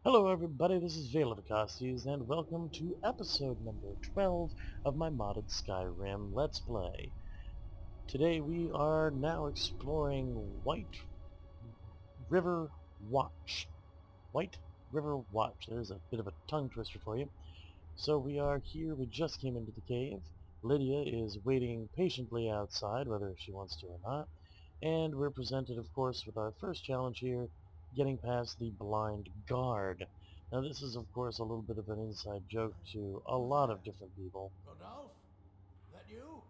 Hello everybody, this is Vacosties, and welcome to episode number 12 of my modded Skyrim Let's Play. Today we are now exploring River Watch. White River Watch. There's a bit of a tongue twister for you. So we are here, we just came into the cave. Lydia is waiting patiently outside, whether she wants to or not. And we're presented, of course, with our first challenge here, getting past the blind guard. Now this is, of course, a little bit of an inside joke to a Who's lot of that? different people. Rodolphe? That you?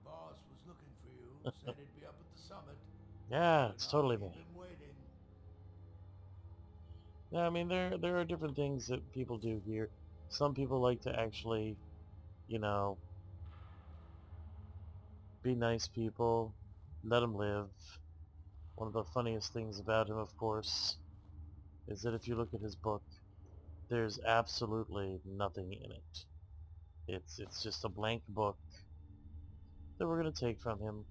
Boss was looking for you. Said he'd be up at the summit. Yeah, Better it's not totally keep me. him waiting. Yeah, I mean, there are different things that people do here. Some people like to actually, you know, be nice people, let them live. One of the funniest things about him, of course, is that if you look at his book, there's absolutely nothing in it. It's just a blank book that we're going to take from him.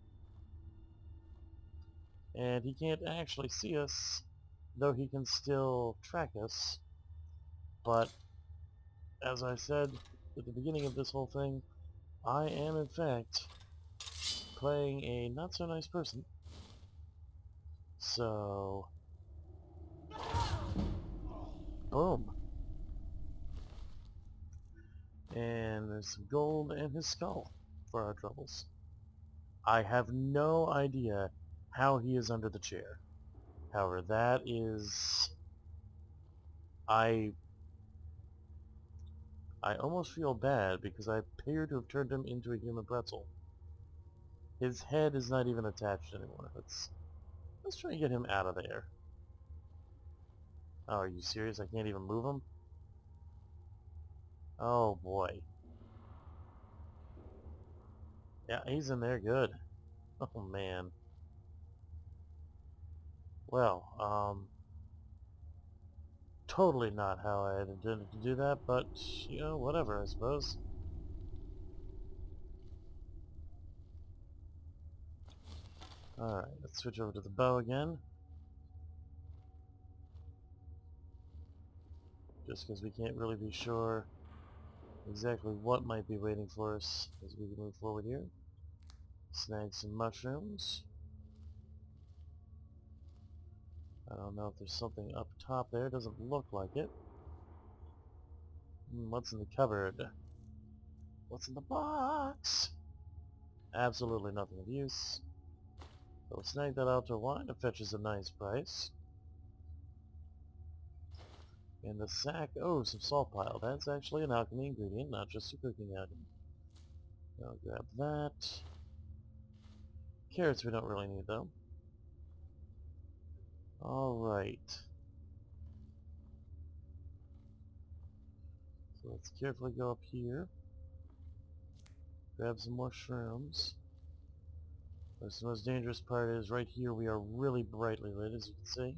And he can't actually see us, though he can still track us. But, as I said at the beginning of this whole thing, I am in fact playing a not-so-nice person. So, boom. And there's some gold in his skull for our troubles. I have no idea how he is under the chair. However, that is... I almost feel bad because I appear to have turned him into a human pretzel. His head is not even attached anymore. Let's try and get him out of there. Oh, are you serious? I can't even move him? Oh boy. Yeah, he's in there good. Oh man. Well, totally not how I had intended to do that, but, you know, whatever, I suppose. Alright, let's switch over to the bow again. Just because we can't really be sure exactly what might be waiting for us as we move forward here. Snag some mushrooms. I don't know if there's something up top there. Doesn't look like it. What's in the cupboard? What's in the box? Absolutely nothing of use. So we'll snag that altar wine. It fetches a nice price. And the sack, oh, some salt pile. That's actually an alchemy ingredient, not just a cooking item. I'll grab that. Carrots we don't really need, though. Alright. So let's carefully go up here. Grab some more shrooms. The most dangerous part is right here we are really brightly lit, as you can see.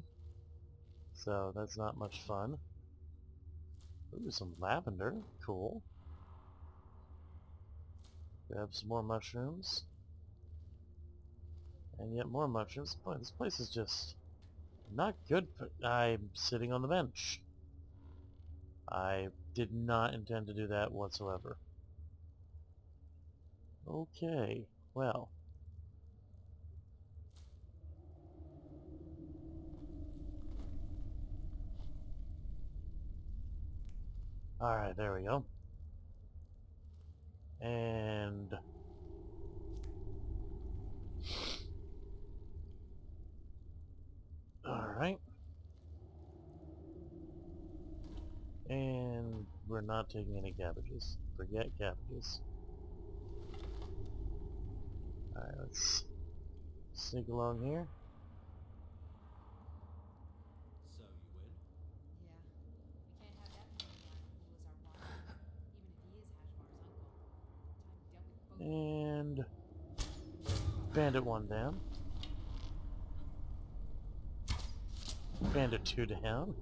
So that's not much fun. Ooh, some lavender. Cool. Grab some more mushrooms. And yet more mushrooms. Boy, this place is just not good for... I'm sitting on the bench. I did not intend to do that whatsoever. Okay, well. Alright, there we go. And... Alright. And we're not taking any cabbages. Forget cabbages. Alright, let's sneak along here. So you win? Yeah, we can't have that maniac fool as our boss, even if he is Hashvar's uncle. Time dealt with both. And bandit one down. Bandit two down.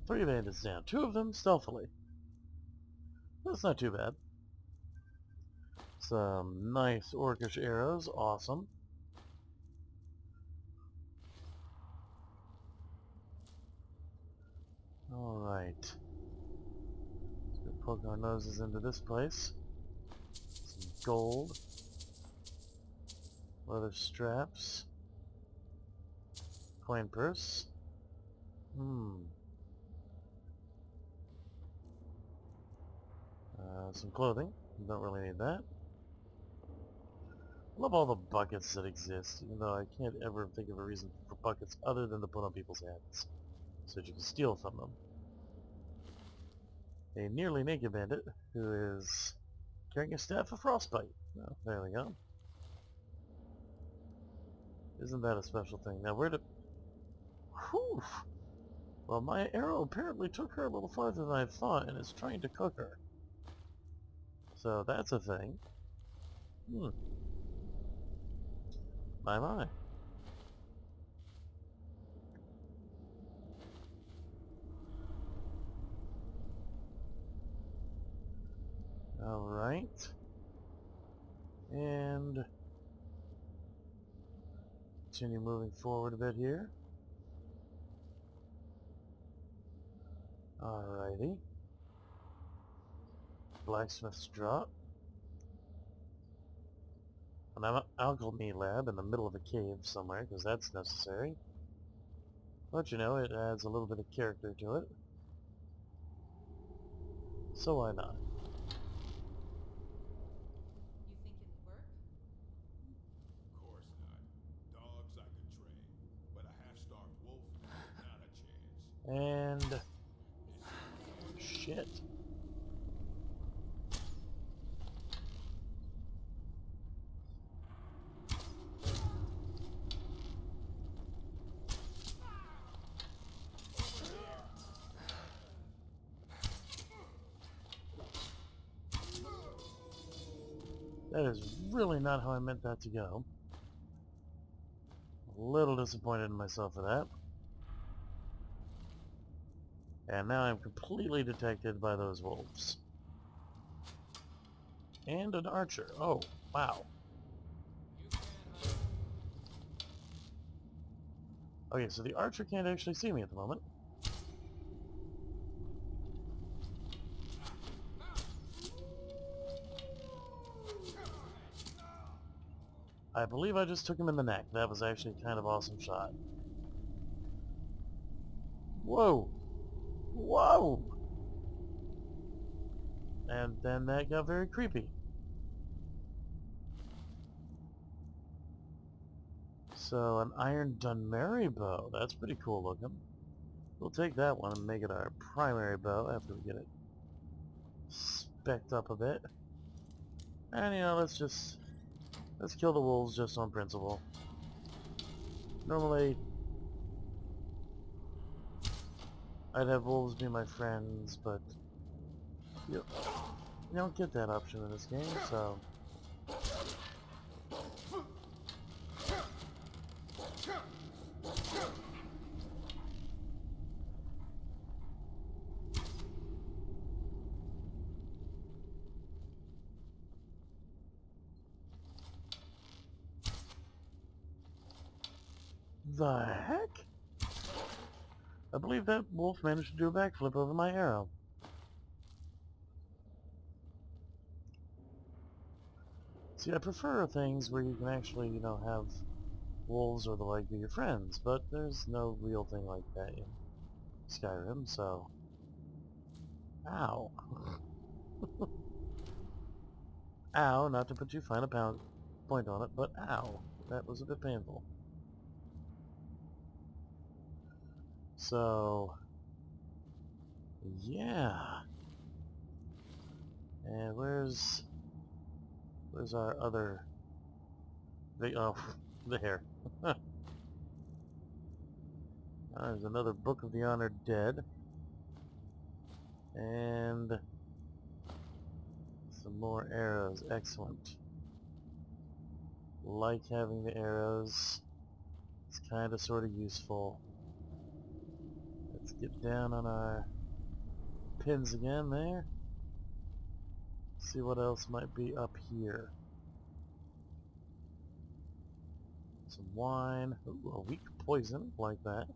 3 bandits down. 2 of them stealthily. That's not too bad. Some nice orcish arrows. Awesome. Alright. Let's go poke our noses into this place. Some gold. Leather straps. Coin purse. Some clothing. Don't really need that. I love all the buckets that exist, even though I can't ever think of a reason for buckets other than to put on people's heads, so that you can steal from them. A nearly naked bandit who is carrying a staff of frostbite. Oh, there we go. Isn't that a special thing? Now where did... Whew! Well, my arrow apparently took her a little farther than I thought and is trying to cook her. So that's a thing. My. Alright. And continue moving forward a bit here. Alrighty. Blacksmith's drop. An alchemy lab in the middle of a cave somewhere, because that's necessary. But you know, it adds a little bit of character to it. So why not? You think it'll work? Of course not. Dogs I could train, but a half-starved wolf, not a chance. And... shit. That is really not how I meant that to go. A little disappointed in myself for that. And now I'm completely detected by those wolves. And an archer. Oh, wow. Okay, so the archer can't actually see me at the moment. I believe I just took him in the neck. That was actually kind of awesome shot. Whoa! Whoa! And then that got very creepy. So, an iron Dunmeri bow. That's pretty cool looking. We'll take that one and make it our primary bow after we get it specced up a bit. And, you know, let's kill the wolves just on principle. Normally, I'd have wolves be my friends, but you don't get that option in this game, so... The heck? I believe that wolf managed to do a backflip over my arrow. See, I prefer things where you can actually, you know, have wolves or the like be your friends, but there's no real thing like that in Skyrim, so... Ow. Ow, not to put too fine a point on it, but ow. That was a bit painful. So... yeah. And where's our other... oh, there. There's another Book of the Honored Dead. And... some more arrows. Excellent. Like having the arrows. It's kind of sort of useful. It's get down on our pins again there. See what else might be up here. Some wine. Ooh, a weak poison, like that.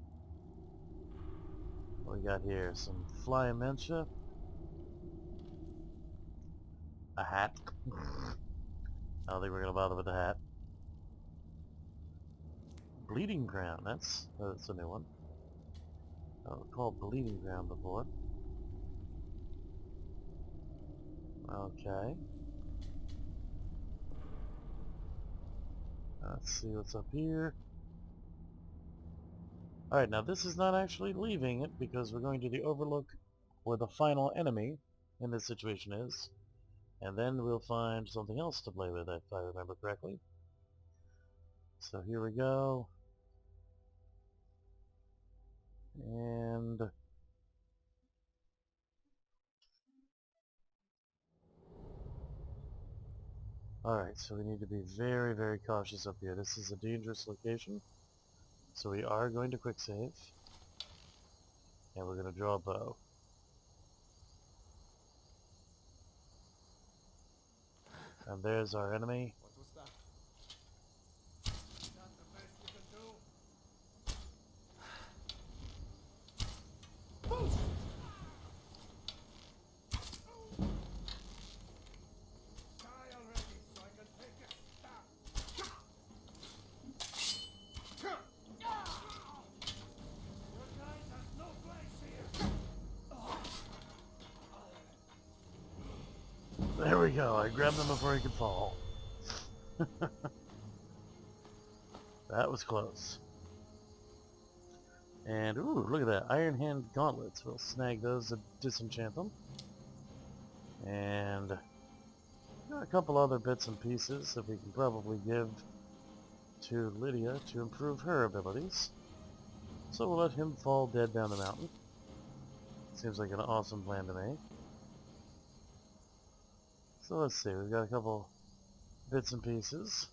What we got here? Some fly dementia. A hat. I don't think we're gonna bother with the hat. Bleeding ground. That's a new one. I don't recall bleeding ground before. Okay. Let's see what's up here. Alright, now this is not actually leaving it because we're going to the overlook where the final enemy in this situation is. And then we'll find something else to play with if I remember correctly. So here we go. And alright, so we need to be very, very cautious up here. This is a dangerous location. So we are going to quick save. And we're going to draw a bow. And there's our enemy. What was that? That's the best we can do. Die already so I can take a stab. Your kind has no place here. There we go. I grabbed him before he could fall. That was close. And, ooh, look at that. Iron Hand Gauntlets. We'll snag those to disenchant them. And got a couple other bits and pieces that we can probably give to Lydia to improve her abilities. So we'll let him fall dead down the mountain. Seems like an awesome plan to me. So let's see, we've got a couple bits and pieces.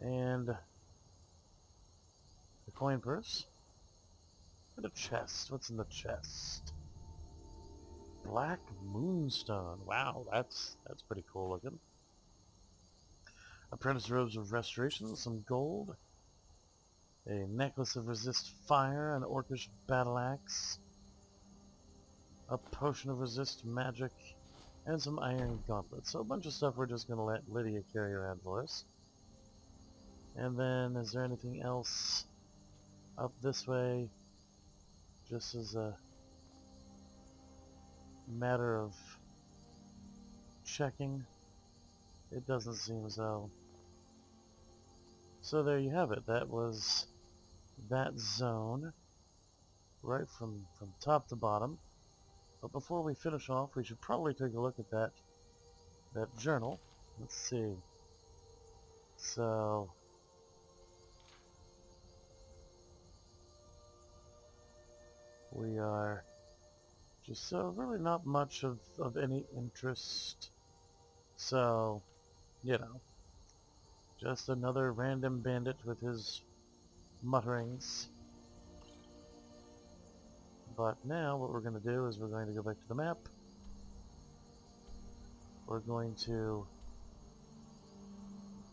And the coin purse. And a chest. What's in the chest? Black Moonstone. Wow, that's pretty cool looking. Apprentice Robes of Restoration, some gold. A Necklace of Resist Fire, an Orcish Battle Axe. A Potion of Resist Magic. And some Iron Gauntlets. So a bunch of stuff we're just going to let Lydia carry around for us. And then, is there anything else up this way? Just as a matter of checking. It doesn't seem so. So there you have it. That was that zone. Right from top to bottom. But before we finish off, we should probably take a look at that journal. Let's see. So we are just really not much of any interest. So, you know, just another random bandit with his mutterings. But now what we're going to do is we're going to go back to the map. We're going to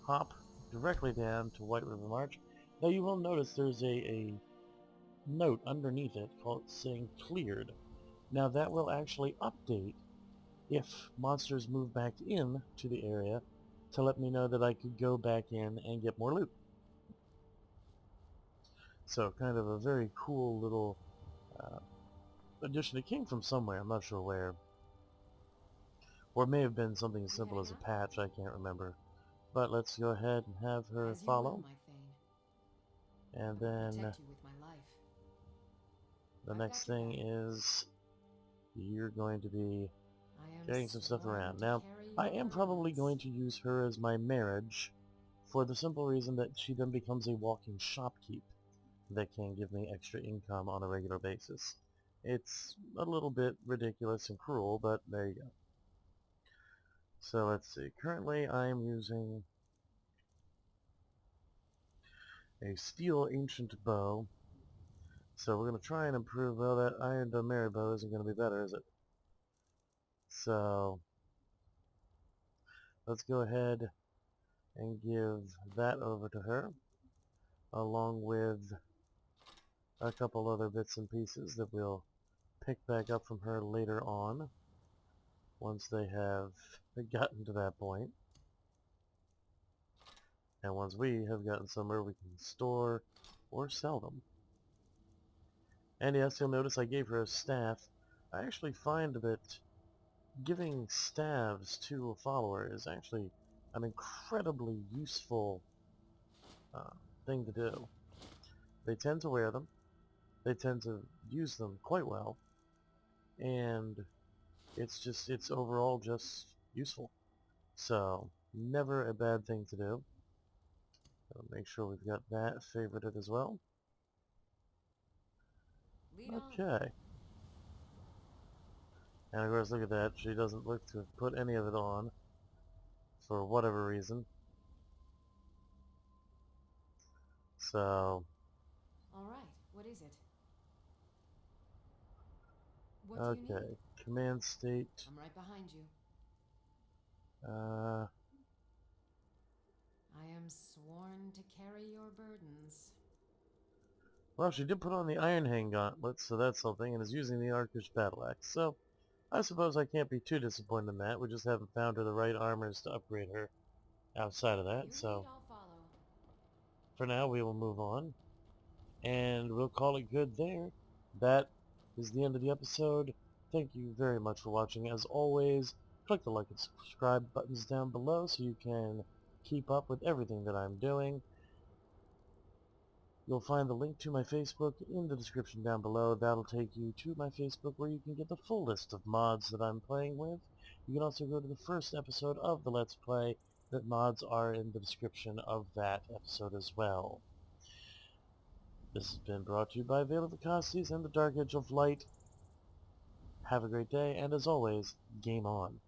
hop directly down to White River March. Now you will notice there's a note underneath it saying cleared. Now that will actually update if monsters move back in to the area to let me know that I could go back in and get more loot. So kind of a very cool little addition. It came from somewhere, I'm not sure where. Or it may have been something as simple as a patch, I can't remember. But let's go ahead and have her As you follow. will, my Thane. And I will then protect you with my life. the I've next got your thing back. is you're going to be I am carrying some stuff sworn around. to Now, carry I your am probably burdens. going to use her as my marriage for the simple reason that she then becomes a walking shopkeep that can give me extra income on a regular basis. It's a little bit ridiculous and cruel, but there you go. So let's see. Currently I am using a steel ancient bow So we're going to try and improve. Well, that Iron Domeri bow isn't going to be better, is it? So let's go ahead and give that over to her, along with a couple other bits and pieces that we'll pick back up from her later on, once they have gotten to that point. And once we have gotten somewhere we can store or sell them. And yes, you'll notice I gave her a staff. I actually find that giving staves to a follower is actually an incredibly useful thing to do. They tend to wear them, they tend to use them quite well, and it's overall just useful. So, never a bad thing to do. Make sure we've got that favorited as well. Lead on. Okay. And of course, look at that. She doesn't look to have put any of it on, for whatever reason. So, All right. What is it? What do you okay. need? Command state. I'm right behind you. I am sworn to carry your burdens. Well, she did put on the Iron Hand Gauntlet, so that's something, and is using the Arkish Battle Axe. So, I suppose I can't be too disappointed in that. We just haven't found her the right armors to upgrade her outside of that. You So, lead, I'll follow. for now, we will move on, and we'll call it good there. That is the end of the episode. Thank you very much for watching. As always, click the like and subscribe buttons down below so you can keep up with everything that I'm doing. You'll find the link to my Facebook in the description down below. That'll take you to my Facebook where you can get the full list of mods that I'm playing with. You can also go to the first episode of the Let's Play. That mods are in the description of that episode as well. This has been brought to you by Vacosties and the Dark Edge of Light. Have a great day, and as always, game on.